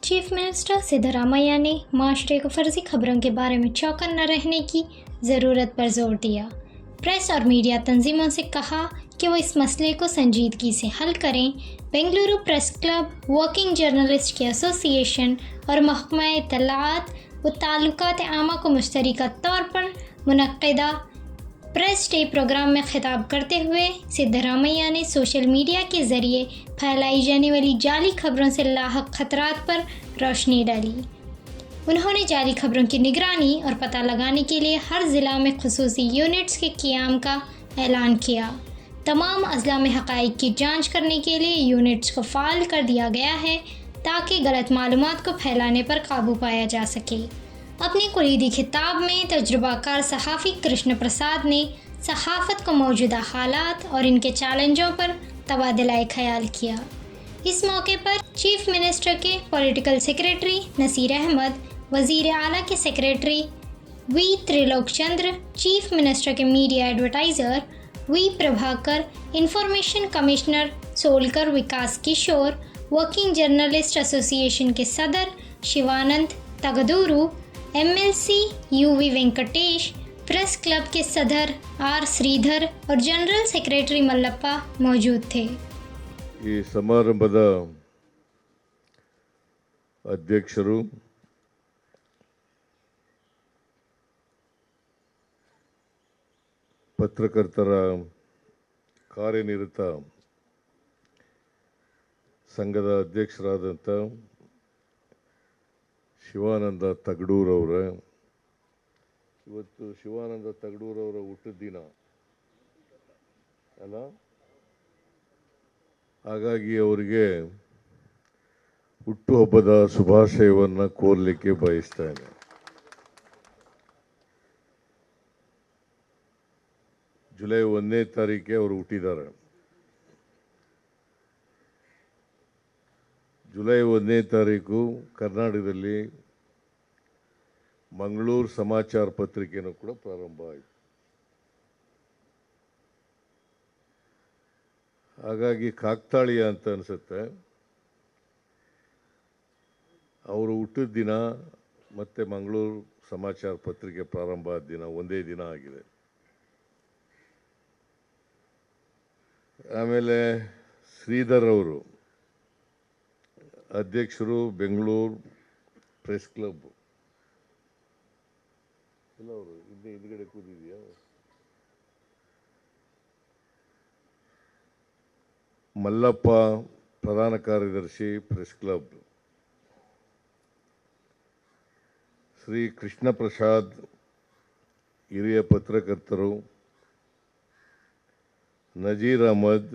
Chief minister Siddaramaiah ने माशरे को फर्जी खबरों के बारे में चौकन्ना न रहने की ज़रूरत पर जोर दिया। प्रेस और मीडिया तंजीमों से कहा कि वो इस मसले को संजीदगी से हल करें। Bengaluru press club, working journalist की एसोसिएशन और महकमा इत्तलाआत व ताल्लुकात आमा को मुश्तरका तौर पर मुनक्किदा प्रेस डे प्रोग्राम में खिताब करते हुए सिद्धरामैया ने सोशल मीडिया के ज़रिए फैलाई जाने वाली जाली खबरों से लाहक खतरात पर रोशनी डाली। उन्होंने जाली खबरों की निगरानी और पता लगाने के लिए हर ज़िला में खुसूसी यूनिट्स के क़याम का ऐलान किया। तमाम अज़ला में हक़ाइक़ की जांच करने के लिए यूनिट्स को फ़ाल कर दिया गया है ताकि गलत मालूमात को फैलाने पर काबू पाया जा सके। अपनी कुलीदी खिताब में तजुर्बाकार सहाफ़ी कृष्ण प्रसाद ने सहाफ़त को मौजूदा हालात और इनके चैलेंजों पर तबादला ख्याल किया। इस मौके पर चीफ मिनिस्टर के पॉलिटिकल सेक्रेटरी नसीर अहमद, वज़ीर आला के secretary V Trilok Chandra, chief minister के media advertiser V Prabhakar, information commissioner Solkar Vikas Kishore, working journalist association के सदर Shivanand Tagduru, MLC UV Venkatesh, press club के सदर आर श्रीधर और जनरल सेक्रेटरी मल्लप्पा मौजूद थे। ಈ ಸಮಾರಂಭದ ಅಧ್ಯಕ್ಷರು, ಪತ್ರಕರ್ತರ ಕಾರ್ಯನಿರತ ಸಂಘದ ಅಧ್ಯಕ್ಷರಾದಂಥ ಶಿವಾನಂದ ತಗಡೂರವರ, ಇವತ್ತು ಶಿವಾನಂದ ತಗಡೂರವರ ಹುಟ್ಟಿದ ದಿನ ಅಲ್ಲ, ಹಾಗಾಗಿ ಅವರಿಗೆ ಹುಟ್ಟುಹಬ್ಬದ ಶುಭಾಶಯವನ್ನು ಕೋರಲಿಕ್ಕೆ ಬಯಸ್ತೇನೆ. ಜುಲೈ 1ನೇ ತಾರೀಕಿಗೆ ಅವರು ಹುಟ್ಟಿದ್ದಾರೆ. ಜುಲೈ 1ನೇ ತಾರೀಕು ಕರ್ನಾಟಕದಲ್ಲಿ ಮಂಗಳೂರು ಸಮಾಚಾರ ಪತ್ರಿಕೆಯೂ ಕೂಡ ಪ್ರಾರಂಭ ಆಯಿತು. ಹಾಗಾಗಿ ಕಾಕ್ತಾಳೀಯ ಅಂತ ಅನಿಸುತ್ತೆ, ಅವರು ಹುಟ್ಟಿದ ದಿನ ಮತ್ತು ಮಂಗಳೂರು ಸಮಾಚಾರ ಪತ್ರಿಕೆ ಪ್ರಾರಂಭ ಆದ ದಿನ ಒಂದೇ ದಿನ ಆಗಿದೆ. ಆಮೇಲೆ ಶ್ರೀಧರ್ ಅವರು ಅಧ್ಯಕ್ಷರು, ಬೆಂಗಳೂರು ಪ್ರೆಸ್ ಕ್ಲಬ್. ಇಲ್ಲ, ಅವರು ಹಿಂದ್ಗಡೆ ಕೂತಿದೆಯಾ? ಮಲ್ಲಪ್ಪ ಪ್ರಧಾನ ಕಾರ್ಯದರ್ಶಿ ಪ್ರೆಸ್ ಕ್ಲಬ್, ಶ್ರೀ ಕೃಷ್ಣ ಪ್ರಸಾದ್ ಹಿರಿಯ ಪತ್ರಕರ್ತರು, ನಜೀರ್ ಅಹಮದ್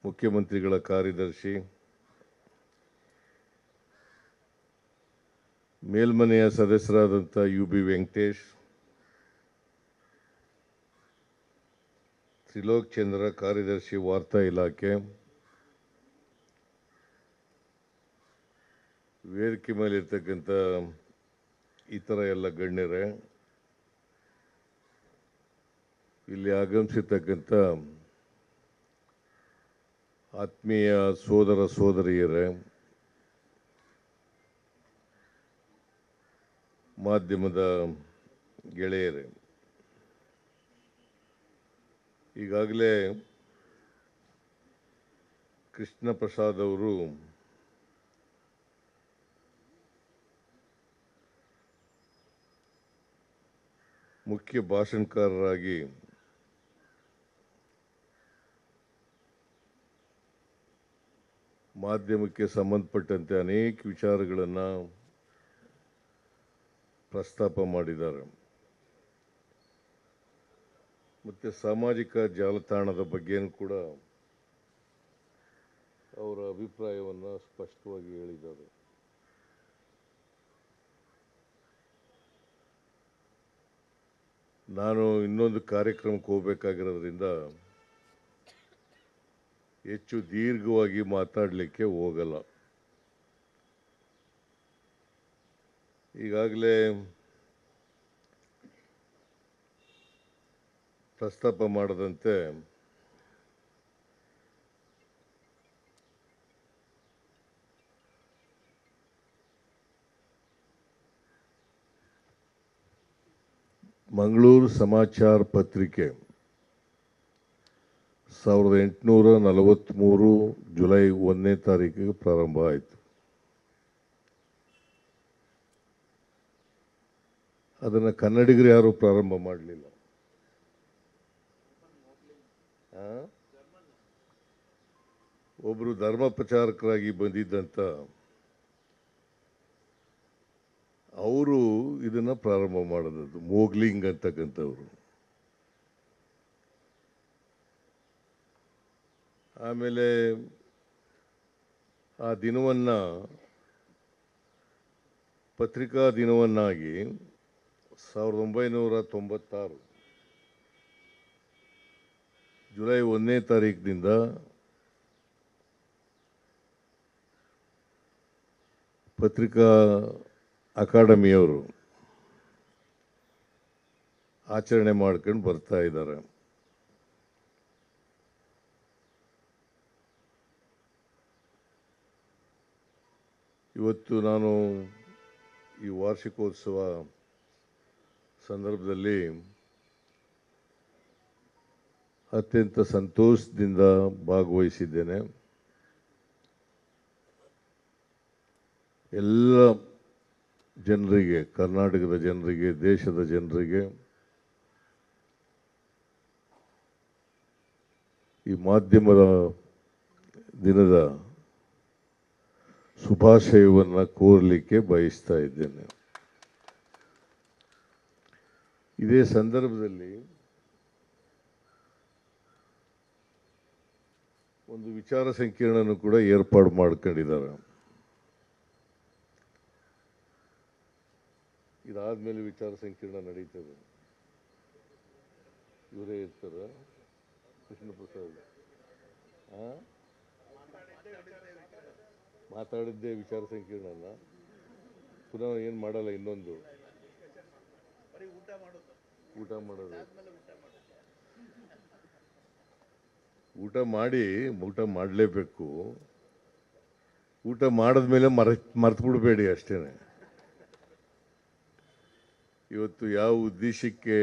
ಮುಖ್ಯಮಂತ್ರಿಗಳ ಕಾರ್ಯದರ್ಶಿ, ಮೇಲ್ಮನೆಯ ಸದಸ್ಯರಾದಂಥ ಯುಬಿ ವೆಂಕಟೇಶ್, ತ್ರಿಲೋಕ್ ಚಂದ್ರ ಕಾರ್ಯದರ್ಶಿ ವಾರ್ತಾ ಇಲಾಖೆ, ವೇದಿಕೆ ಮೇಲೆ ಇರ್ತಕ್ಕಂಥ ಇತರ ಎಲ್ಲ ಗಣ್ಯರೇ, ಇಲ್ಲಿ ಆಗಮಿಸಿರ್ತಕ್ಕಂಥ ಆತ್ಮೀಯ ಸೋದರ ಸೋದರಿಯರೇ, ಮಾಧ್ಯಮದ ಗೆಳೆಯರೇ, ಈಗಾಗಲೇ ಕೃಷ್ಣ ಪ್ರಸಾದ್ ಅವರು ಮುಖ್ಯ ಭಾಷಣಕಾರರಾಗಿ ಮಾಧ್ಯಮಕ್ಕೆ ಸಂಬಂಧಪಟ್ಟಂತೆ ಅನೇಕ ವಿಚಾರಗಳನ್ನು ಪ್ರಸ್ತಾಪ ಮಾಡಿದ್ದಾರೆ. ಮತ್ತು ಸಾಮಾಜಿಕ ಜಾಲತಾಣದ ಬಗ್ಗೆಯೂ ಕೂಡ ಅವರ ಅಭಿಪ್ರಾಯವನ್ನು ಸ್ಪಷ್ಟವಾಗಿ ಹೇಳಿದ್ದಾರೆ. ನಾನು ಇನ್ನೊಂದು ಕಾರ್ಯಕ್ರಮಕ್ಕೆ ಹೋಗಬೇಕಾಗಿರೋದ್ರಿಂದ ಹೆಚ್ಚು ದೀರ್ಘವಾಗಿ ಮಾತಾಡಲಿಕ್ಕೆ ಹೋಗಲ್ಲ. ಈಗಾಗಲೇ ಪ್ರಸ್ತಾಪ ಮಾಡದಂತೆ ಮಂಗಳೂರು ಸಮಾಚಾರ ಪತ್ರಿಕೆ 1843 ಜುಲೈ 1ನೇ ತಾರೀಕಿಗೆ ಪ್ರಾರಂಭ ಆಯಿತು. ಅದನ್ನು ಕನ್ನಡಿಗರು ಯಾರೂ ಪ್ರಾರಂಭ ಮಾಡಲಿಲ್ಲ. ಒಬ್ಬರು ಧರ್ಮ ಪ್ರಚಾರಕರಾಗಿ ಬಂದಿದ್ದಂಥ ಅವರು ಇದನ್ನು ಪ್ರಾರಂಭ ಮಾಡಿದ್ದು, ಮೋಗ್ಲಿಂಗ್ ಅಂತಕ್ಕಂಥವ್ರು. ಆಮೇಲೆ ಆ ದಿನವನ್ನು ಪತ್ರಿಕಾ ದಿನವನ್ನಾಗಿ 1996 ಜುಲೈ 1ನೇ ತಾರೀಕಿನಿಂದ ಪತ್ರಿಕಾ ಅಕಾಡೆಮಿಯವರು ಆಚರಣೆ ಮಾಡ್ಕೊಂಡು ಬರ್ತಾ ಇದ್ದಾರೆ. ಇವತ್ತು ನಾನು ಈ ವಾರ್ಷಿಕೋತ್ಸವ ಸಂದರ್ಭದಲ್ಲಿ ಅತ್ಯಂತ ಸಂತೋಷದಿಂದ ಭಾಗವಹಿಸಿದ್ದೇನೆ. ಎಲ್ಲ ಜನರಿಗೆ, ಕರ್ನಾಟಕದ ಜನರಿಗೆ, ದೇಶದ ಜನರಿಗೆ ಈ ಮಾಧ್ಯಮದ ದಿನದ ಶುಭಾಶಯವನ್ನು ಕೋರಲಿಕ್ಕೆ ಬಯಸ್ತಾ ಇದ್ದೇನೆ. ಇದೇ ಸಂದರ್ಭದಲ್ಲಿ ಒಂದು ವಿಚಾರ ಸಂಕಿರಣನೂ ಕೂಡ ಏರ್ಪಾಡು ಮಾಡ್ಕೊಂಡಿದ್ದಾರೆ. ಇದಾದ್ಮೇಲೆ ವಿಚಾರ ಸಂಕಿರಣ ನಡೀತದೆ. ಇವರೇ ಇರ್ತಾರ, ಕೃಷ್ಣ ಪ್ರಸಾದ್ ಮಾತಾಡಿದ್ದೇ ವಿಚಾರ ಸಂಕಿರಣನ ಪುನಃ ಏನು ಮಾಡಲ್ಲ. ಇನ್ನೊಂದು ಊಟ ಮಾಡೋದು, ಊಟ ಮಾಡಲೇಬೇಕು. ಊಟ ಮಾಡಿದ್ಮೇಲೆ ಮರ್ತು ಬಿಡಬೇಡಿ ಅಷ್ಟೇ. ಇವತ್ತು ಯಾವ ಉದ್ದೇಶಕ್ಕೆ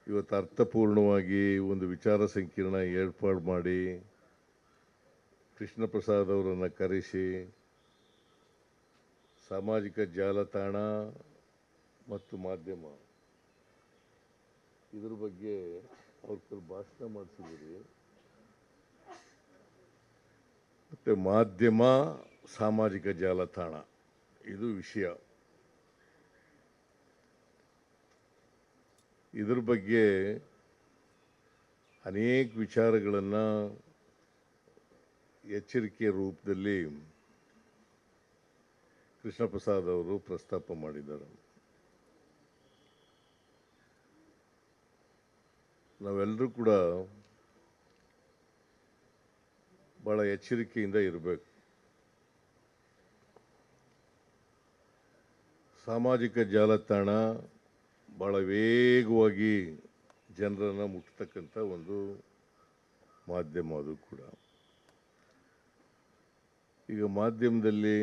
ಇವತ್ತು ಅರ್ಥಪೂರ್ಣವಾಗಿ ಒಂದು ವಿಚಾರ ಸಂಕಿರಣ ಏರ್ಪಾಡು ಮಾಡಿ ಕೃಷ್ಣ ಪ್ರಸಾದ್ ಅವರನ್ನು ಕರೆಸಿ ಸಾಮಾಜಿಕ ಜಾಲತಾಣ ಮತ್ತು ಮಾಧ್ಯಮ ಇದ್ರ ಬಗ್ಗೆ ಅವ್ರ ಭಾಷಣ ಮಾಡಿಸಿದ್ದೀರಿ. ಮತ್ತು ಮಾಧ್ಯಮ, ಸಾಮಾಜಿಕ ಜಾಲತಾಣ ಇದು ವಿಷಯ. ಇದ್ರ ಬಗ್ಗೆ ಅನೇಕ ವಿಚಾರಗಳನ್ನು ಎಚ್ಚರಿಕೆಯ ರೂಪದಲ್ಲಿ ಕೃಷ್ಣ ಪ್ರಸಾದ್ ಅವರು ಪ್ರಸ್ತಾಪ ಮಾಡಿದ್ದಾರೆ. ನಾವೆಲ್ಲರೂ ಕೂಡ ಭಾಳ ಎಚ್ಚರಿಕೆಯಿಂದ ಇರಬೇಕು. ಸಾಮಾಜಿಕ ಜಾಲತಾಣ ಭಾಳ ವೇಗವಾಗಿ ಜನರನ್ನು ಮುಟ್ತಕ್ಕಂಥ ಒಂದು ಮಾಧ್ಯಮ. ಅದು ಕೂಡ ಈಗ ಮಾಧ್ಯಮದಲ್ಲಿ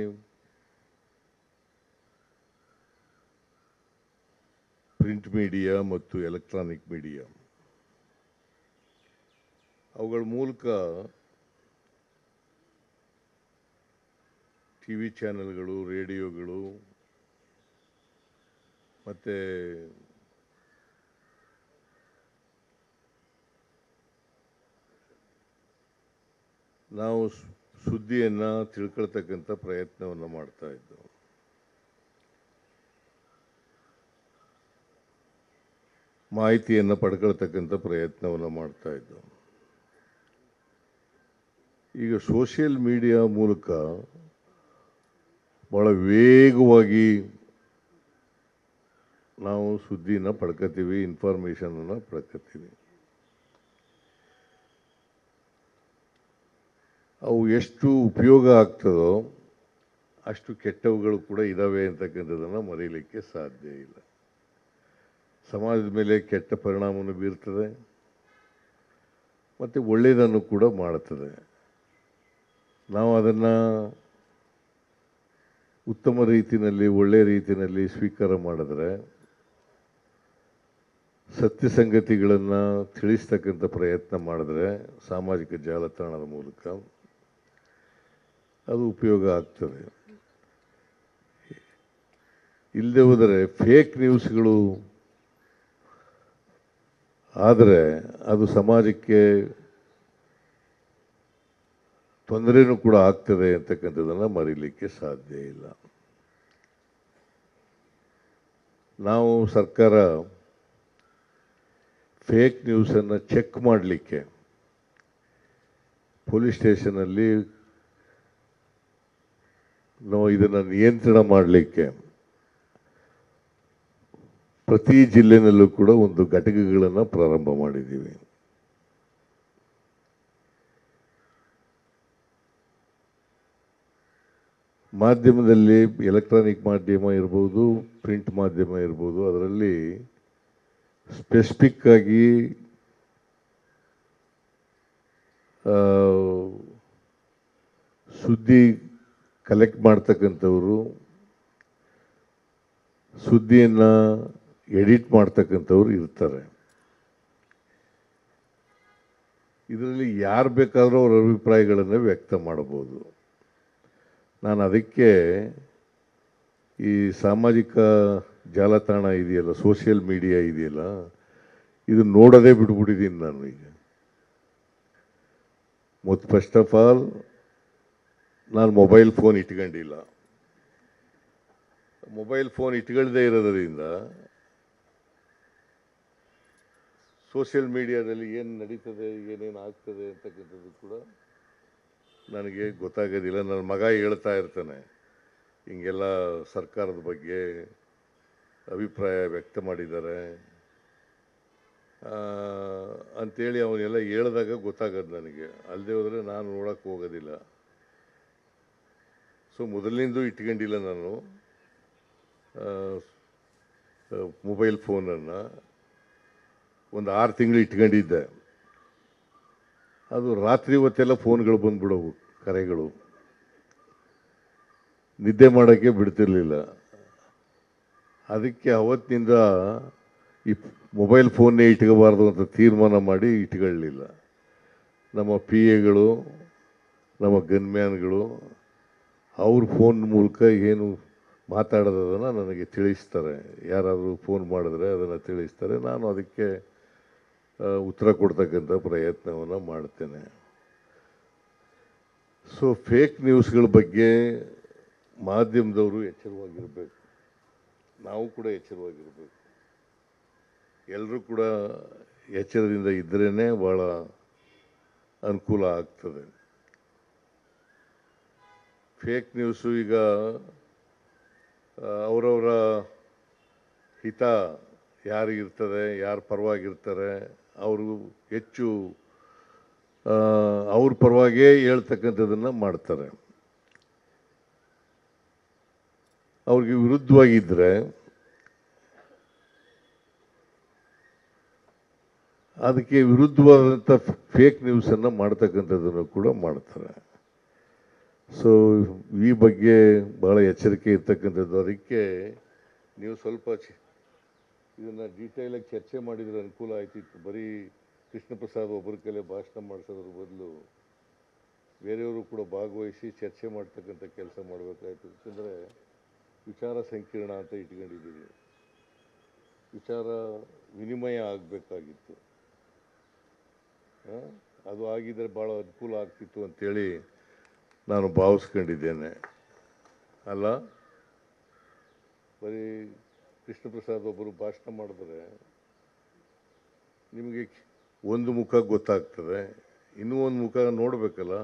ಪ್ರಿಂಟ್ ಮೀಡಿಯಾ ಮತ್ತು ಎಲೆಕ್ಟ್ರಾನಿಕ್ ಮೀಡಿಯಾ ಅವುಗಳ ಮೂಲಕ ಟಿ ವಿ ಚಾನೆಲ್ಗಳು, ರೇಡಿಯೋಗಳು ಮತ್ತು ನಾವು ಸುದ್ದಿಯನ್ನು ತಿಳ್ಕೊಳ್ತಕ್ಕಂಥ ಪ್ರಯತ್ನವನ್ನು ಮಾಡ್ತಾ ಇದ್ದೆವು. ಮಾಹಿತಿಯನ್ನು ಪಡ್ಕೊಳ್ತಕ್ಕಂಥ ಪ್ರಯತ್ನವನ್ನು ಮಾಡ್ತಾ ಇದ್ದೆವು. ಈಗ ಸೋಷಿಯಲ್ ಮೀಡಿಯಾ ಮೂಲಕ ಭಾಳ ವೇಗವಾಗಿ ನಾವು ಸುದ್ದಿನ ಪಡ್ಕೊತೀವಿ, ಇನ್ಫಾರ್ಮೇಷನನ್ನು ಪಡ್ಕೊತೀವಿ. ಅವು ಎಷ್ಟು ಉಪಯೋಗ ಆಗ್ತದೋ ಅಷ್ಟು ಕೆಟ್ಟವುಗಳು ಕೂಡ ಇದ್ದಾವೆ ಅಂತಕ್ಕಂಥದ್ದನ್ನು ಮರೀಲಿಕ್ಕೆ ಸಾಧ್ಯ ಇಲ್ಲ. ಸಮಾಜದ ಮೇಲೆ ಕೆಟ್ಟ ಪರಿಣಾಮವನ್ನು ಬೀರ್ತದೆ ಮತ್ತು ಒಳ್ಳೆಯದನ್ನು ಕೂಡ ಮಾಡ್ತದೆ. ನಾವು ಅದನ್ನು ಉತ್ತಮ ರೀತಿಯಲ್ಲಿ, ಒಳ್ಳೆಯ ರೀತಿಯಲ್ಲಿ ಸ್ವೀಕಾರ ಮಾಡಿದ್ರೆ ಸತ್ಯ ಸಂಗತಿಗಳನ್ನು ತಿಳಿಸ್ತಕ್ಕಂಥ ಪ್ರಯತ್ನ ಮಾಡಿದ್ರೆ ಸಾಮಾಜಿಕ ಜಾಲತಾಣದ ಮೂಲಕ ಅದು ಉಪಯೋಗ ಆಗ್ತದೆ. ಇಲ್ಲದೆ ಹೋದರೆ ಫೇಕ್ ನ್ಯೂಸ್ಗಳು ಆದರೆ ಅದು ಸಮಾಜಕ್ಕೆ ತೊಂದರೆನೂ ಕೂಡ ಆಗ್ತದೆ ಅಂತಕ್ಕಂಥದ್ದನ್ನು ಮರೀಲಿಕ್ಕೆ ಸಾಧ್ಯ ಇಲ್ಲ. ನಾವು ಸರ್ಕಾರ ಫೇಕ್ ನ್ಯೂಸನ್ನು ಚೆಕ್ ಮಾಡಲಿಕ್ಕೆ ಪೊಲೀಸ್ ಸ್ಟೇಷನಲ್ಲಿ ನಾವು ಇದನ್ನು ನಿಯಂತ್ರಣ ಮಾಡಲಿಕ್ಕೆ ಪ್ರತಿ ಜಿಲ್ಲೆನಲ್ಲೂ ಕೂಡ ಒಂದು ಘಟಕಗಳನ್ನು ಪ್ರಾರಂಭ ಮಾಡಿದ್ದೀವಿ. ಮಾಧ್ಯಮದಲ್ಲಿ ಎಲೆಕ್ಟ್ರಾನಿಕ್ ಮಾಧ್ಯಮ ಇರ್ಬೋದು, ಪ್ರಿಂಟ್ ಮಾಧ್ಯಮ ಇರ್ಬೋದು, ಅದರಲ್ಲಿ ಸ್ಪೆಸಿಫಿಕ್ ಆಗಿ ಸುದ್ದಿ ಕಲೆಕ್ಟ್ ಮಾಡ್ತಕ್ಕಂಥವರು, ಸುದ್ದಿಯನ್ನು ಎಡಿಟ್ ಮಾಡ್ತಕ್ಕಂಥವ್ರು ಇರ್ತಾರೆ. ಇದರಲ್ಲಿ ಯಾರು ಬೇಕಾದರೂ ಅವರ ಅಭಿಪ್ರಾಯಗಳನ್ನು ವ್ಯಕ್ತ ಮಾಡಬಹುದು. ನಾನು ಅದಕ್ಕೆ ಈ ಸಾಮಾಜಿಕ ಜಾಲತಾಣ ಇದೆಯಲ್ಲ, ಸೋಷಿಯಲ್ ಮೀಡಿಯಾ ಇದೆಯಲ್ಲ, ಇದು ನೋಡೋದೇ ಬಿಟ್ಬಿಟ್ಟಿದ್ದೀನಿ ನಾನು ಈಗ. ಮತ್ತು ಫಸ್ಟ್ ಆಫ್ ಆಲ್ ನಾನು ಮೊಬೈಲ್ ಫೋನ್ ಇಟ್ಕೊಂಡಿಲ್ಲ. ಮೊಬೈಲ್ ಫೋನ್ ಇಟ್ಕೊಳ್ಳದೇ ಇರೋದರಿಂದ ಸೋಷಿಯಲ್ ಮೀಡಿಯಾದಲ್ಲಿ ಏನು ನಡೀತದೆ, ಏನೇನು ಆಗ್ತದೆ ಅಂತಕ್ಕಂಥದ್ದು ಕೂಡ ನನಗೆ ಗೊತ್ತಾಗೋದಿಲ್ಲ. ನನ್ನ ಮಗ ಹೇಳ್ತಾ ಇರ್ತಾನೆ, ಹಿಂಗೆಲ್ಲ ಸರ್ಕಾರದ ಬಗ್ಗೆ ಅಭಿಪ್ರಾಯ ವ್ಯಕ್ತ ಮಾಡಿದ್ದಾರೆ ಅಂಥೇಳಿ ಅವನ್ನೆಲ್ಲ ಹೇಳಿದಾಗ ಗೊತ್ತಾಗೋದು ನನಗೆ. ಅಲ್ಲದೆ ಹೋದರೆ ನಾನು ನೋಡೋಕ್ಕೆ ಹೋಗೋದಿಲ್ಲ. ಸೊ ಮೊದಲಿನಿಂದ ಇಟ್ಕೊಂಡಿಲ್ಲ ನಾನು ಮೊಬೈಲ್ ಫೋನನ್ನು. ಒಂದು 6 ತಿಂಗಳು ಇಟ್ಕೊಂಡಿದ್ದೆ. ಅದು ರಾತ್ರಿ ಹೊತ್ತೆಲ್ಲ ಫೋನ್ಗಳು ಬಂದ್ಬಿಡವು, ಕರೆಗಳು, ನಿದ್ದೆ ಮಾಡೋಕ್ಕೆ ಬಿಡ್ತಿರ್ಲಿಲ್ಲ. ಅದಕ್ಕೆ ಅವತ್ತಿನಿಂದ ಈ ಮೊಬೈಲ್ ಫೋನ್ನೇ ಇಟ್ಕೋಬಾರ್ದು ಅಂತ ತೀರ್ಮಾನ ಮಾಡಿ ಇಟ್ಕೊಳ್ಳಲಿಲ್ಲ. ನಮ್ಮ ಪಿ ಎಗಳು, ನಮ್ಮ ಗನ್ಮ್ಯಾನ್ಗಳು ಅವ್ರ ಫೋನ್ ಮೂಲಕ ಏನು ಮಾತಾಡೋದನ್ನು ನನಗೆ ತಿಳಿಸ್ತಾರೆ. ಯಾರಾದರೂ ಫೋನ್ ಮಾಡಿದ್ರೆ ಅದನ್ನು ತಿಳಿಸ್ತಾರೆ. ನಾನು ಅದಕ್ಕೆ ಉತ್ತರ ಕೊಡ್ತಕ್ಕಂಥ ಪ್ರಯತ್ನವನ್ನು ಮಾಡ್ತೇನೆ. ಸೊ ಫೇಕ್ ನ್ಯೂಸ್ಗಳ ಬಗ್ಗೆ ಮಾಧ್ಯಮದವರು ಎಚ್ಚರವಾಗಿರಬೇಕು, ನಾವು ಕೂಡ ಎಚ್ಚರವಾಗಿರಬೇಕು. ಎಲ್ಲರೂ ಕೂಡ ಎಚ್ಚರದಿಂದ ಇದ್ದರೇ ಭಾಳ ಅನುಕೂಲ ಆಗ್ತದೆ. ಫೇಕ್ ನ್ಯೂಸು ಈಗ ಅವರವರ ಹಿತ ಯಾರಿಗಿರ್ತದೆ, ಯಾರು ಪರವಾಗಿರ್ತಾರೆ, ಅವರು ಹೆಚ್ಚು ಅವ್ರ ಪರವಾಗೇ ಹೇಳ್ತಕ್ಕಂಥದ್ದನ್ನು ಮಾಡ್ತಾರೆ. ಅವ್ರಿಗೆ ವಿರುದ್ಧವಾಗಿದ್ದರೆ ಅದಕ್ಕೆ ವಿರುದ್ಧವಾದಂಥ ಫೇಕ್ ನ್ಯೂಸನ್ನು ಮಾಡ್ತಕ್ಕಂಥದ್ದನ್ನು ಕೂಡ ಮಾಡ್ತಾರೆ. ಸೊ ಈ ಬಗ್ಗೆ ಭಾಳ ಎಚ್ಚರಿಕೆ ಇರ್ತಕ್ಕಂಥದ್ದು. ಅದಕ್ಕೆ ನೀವು ಸ್ವಲ್ಪ ಇದನ್ನು ಡೀಟೇಲಾಗಿ ಚರ್ಚೆ ಮಾಡಿದರೆ ಅನುಕೂಲ ಆಯ್ತಿತ್ತು. ಬರೀ ಕೃಷ್ಣ ಪ್ರಸಾದ್ ಒಬ್ಬರ ಕೈಲೇ ಭಾಷಣ ಮಾಡಿಸೋದ್ರ ಬದಲು ಬೇರೆಯವರು ಕೂಡ ಭಾಗವಹಿಸಿ ಚರ್ಚೆ ಮಾಡ್ತಕ್ಕಂಥ ಕೆಲಸ ಮಾಡಬೇಕಾಯ್ತು. ಯಾಕಂದರೆ ವಿಚಾರ ಸಂಕಿರಣ ಅಂತ ಇಟ್ಕೊಂಡಿದ್ದೀವಿ, ವಿಚಾರ ವಿನಿಮಯ ಆಗಬೇಕಾಗಿತ್ತು. ಅದು ಆಗಿದರೆ ಭಾಳ ಅನುಕೂಲ ಆಗ್ತಿತ್ತು ಅಂತೇಳಿ ನಾನು ಭಾವಿಸ್ಕೊಂಡಿದ್ದೇನೆ. ಅಲ್ಲ, ಬರೀ ಕೃಷ್ಣ ಪ್ರಸಾದ್ ಒಬ್ಬರು ಭಾಷಣ ಮಾಡಿದ್ರೆ ನಿಮಗೆ ಒಂದು ಮುಖ ಗೊತ್ತಾಗ್ತದೆ, ಇನ್ನೂ ಒಂದು ಮುಖ ನೋಡಬೇಕಲ್ಲ.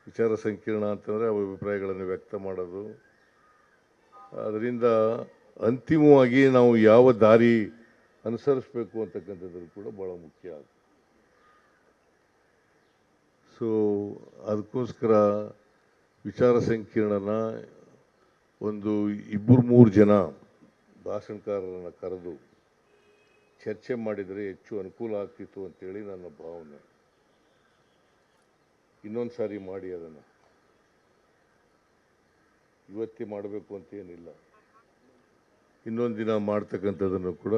ವಿಚಾರ ಸಂಕಿರಣ ಅಂತಂದರೆ ಅಭಿಪ್ರಾಯಗಳನ್ನು ವ್ಯಕ್ತ ಮಾಡೋದು. ಅದರಿಂದ ಅಂತಿಮವಾಗಿ ನಾವು ಯಾವ ದಾರಿ ಅನುಸರಿಸಬೇಕು ಅಂತಕ್ಕಂಥದ್ದು ಕೂಡ ಭಾಳ ಮುಖ್ಯ ಆಗ್ತದೆ. ಸೊ ಅದಕ್ಕೋಸ್ಕರ ವಿಚಾರ ಸಂಕಿರಣನ ಒಂದು 2-3 ಜನ ಭಾಷಣಕಾರರನ್ನು ಕರೆದು ಚರ್ಚೆ ಮಾಡಿದರೆ ಹೆಚ್ಚು ಅನುಕೂಲ ಆಗ್ತಿತ್ತು ಅಂತೇಳಿ ನನ್ನ ಭಾವನೆ. ಇನ್ನೊಂದು ಸಾರಿ ಮಾಡಿ, ಅದನ್ನು ಇವತ್ತೇ ಮಾಡಬೇಕು ಅಂತೇನಿಲ್ಲ. ಇನ್ನೊಂದು ದಿನ ಮಾಡ್ತಕ್ಕಂಥದ್ದನ್ನು ಕೂಡ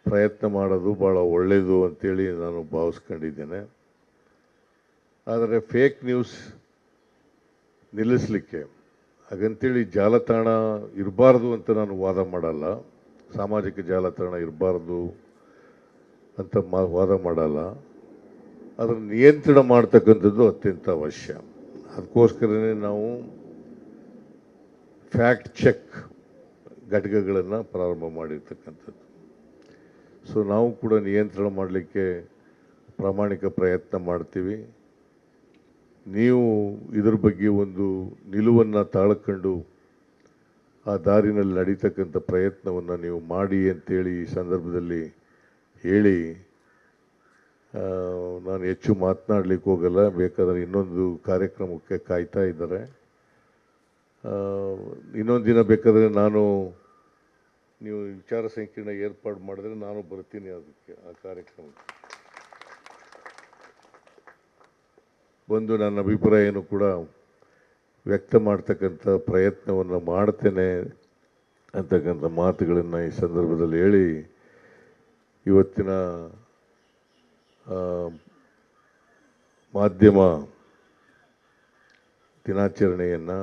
ಪ್ರಯತ್ನ ಮಾಡೋದು ಭಾಳ ಒಳ್ಳೆಯದು ಅಂತೇಳಿ ನಾನು ಭಾವಿಸ್ಕೊಂಡಿದ್ದೇನೆ. ಆದರೆ ಫೇಕ್ ನ್ಯೂಸ್ ನಿಲ್ಲಿಸಲಿಕ್ಕೆ ಹಾಗಂತೇಳಿ ಜಾಲತಾಣ ಇರಬಾರ್ದು ಅಂತ ನಾನು ವಾದ ಮಾಡಲ್ಲ, ಸಾಮಾಜಿಕ ಜಾಲತಾಣ ಇರಬಾರ್ದು ಅಂತ ವಾದ ಮಾಡಲ್ಲ. ಅದನ್ನು ನಿಯಂತ್ರಣ ಮಾಡ್ತಕ್ಕಂಥದ್ದು ಅತ್ಯಂತ ಅವಶ್ಯ. ಅದಕ್ಕೋಸ್ಕರನೇ ನಾವು ಫ್ಯಾಕ್ಟ್ ಚೆಕ್ ಘಟಕಗಳನ್ನು ಪ್ರಾರಂಭ ಮಾಡಿರ್ತಕ್ಕಂಥದ್ದು. ಸೊ ನಾವು ಕೂಡ ನಿಯಂತ್ರಣ ಮಾಡಲಿಕ್ಕೆ ಪ್ರಾಮಾಣಿಕ ಪ್ರಯತ್ನ ಮಾಡ್ತೀವಿ. ನೀವು ಇದ್ರ ಬಗ್ಗೆ ಒಂದು ನಿಲುವನ್ನು ತಾಳ್ಕೊಂಡು ಆ ದಾರಿನಲ್ಲಿ ನಡೀತಕ್ಕಂಥ ಪ್ರಯತ್ನವನ್ನು ನೀವು ಮಾಡಿ ಅಂತೇಳಿ ಈ ಸಂದರ್ಭದಲ್ಲಿ ಹೇಳಿ ನಾನು ಹೆಚ್ಚು ಮಾತನಾಡಲಿಕ್ಕೆ ಹೋಗಲ್ಲ. ಬೇಕಾದರೆ ಇನ್ನೊಂದು ಕಾರ್ಯಕ್ರಮಕ್ಕೆ ಕಾಯ್ತಾ ಇದ್ದಾರೆ. ಇನ್ನೊಂದು ದಿನ ಬೇಕಾದರೆ ನೀವು ವಿಚಾರ ಸಂಕಿರಣ ಏರ್ಪಾಡು ಮಾಡಿದ್ರೆ ನಾನು ಬರ್ತೀನಿ ಅದಕ್ಕೆ, ಆ ಕಾರ್ಯಕ್ರಮಕ್ಕೆ ಬಂದು ನನ್ನ ಅಭಿಪ್ರಾಯನೂ ಕೂಡ ವ್ಯಕ್ತ ಮಾಡ್ತಕ್ಕಂಥ ಪ್ರಯತ್ನವನ್ನು ಮಾಡ್ತೇನೆ ಅಂತಕ್ಕಂಥ ಮಾತುಗಳನ್ನು ಈ ಸಂದರ್ಭದಲ್ಲಿ ಹೇಳಿ ಇವತ್ತಿನ ಮಾಧ್ಯಮ ದಿನಾಚರಣೆಯನ್ನು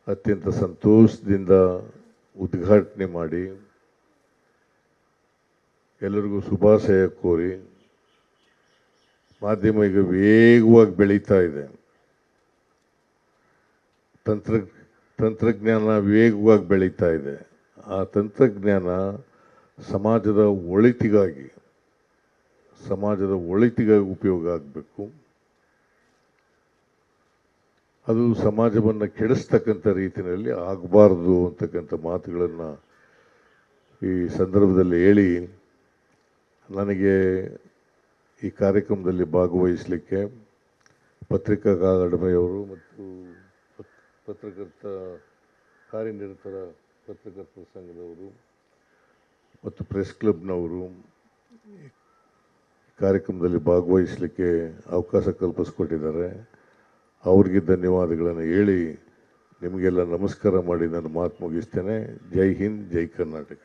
ಅತ್ಯಂತ ಸಂತೋಷದಿಂದ ಉದ್ಘಾಟನೆ ಮಾಡಿ ಎಲ್ಲರಿಗೂ ಶುಭಾಶಯ ಕೋರಿ, ಮಾಧ್ಯಮ ಈಗ ವೇಗವಾಗಿ ಬೆಳೀತಾ ಇದೆ, ತಂತ್ರಜ್ಞಾನ ವೇಗವಾಗಿ ಬೆಳೀತಾ ಇದೆ. ಆ ತಂತ್ರಜ್ಞಾನ ಸಮಾಜದ ಒಳಿತಿಗಾಗಿ ಉಪಯೋಗ ಆಗಬೇಕು. ಅದು ಸಮಾಜವನ್ನು ಕೆಡಿಸ್ತಕ್ಕಂಥ ರೀತಿಯಲ್ಲಿ ಆಗಬಾರ್ದು ಅಂತಕ್ಕಂಥ ಮಾತುಗಳನ್ನು ಈ ಸಂದರ್ಭದಲ್ಲಿ ಹೇಳಿ, ನನಗೆ ಈ ಕಾರ್ಯಕ್ರಮದಲ್ಲಿ ಭಾಗವಹಿಸಲಿಕ್ಕೆ ಪತ್ರಿಕಾ ಅಕಾಡೆಮಿಯವರು ಮತ್ತು ಕಾರ್ಯನಿರತರ ಪತ್ರಕರ್ತರ ಸಂಘದವರು ಮತ್ತು ಪ್ರೆಸ್ ಕ್ಲಬ್ನವರು ಕಾರ್ಯಕ್ರಮದಲ್ಲಿ ಭಾಗವಹಿಸಲಿಕ್ಕೆ ಅವಕಾಶ ಕಲ್ಪಿಸ್ಕೊಟ್ಟಿದ್ದಾರೆ. ಅವ್ರಿಗೆ ಧನ್ಯವಾದಗಳನ್ನು ಹೇಳಿ ನಿಮಗೆಲ್ಲ ನಮಸ್ಕಾರ ಮಾಡಿ ನಾನು ಮಾತು ಮುಗಿಸ್ತೇನೆ. ಜೈ ಹಿಂದ್, ಜೈ ಕರ್ನಾಟಕ.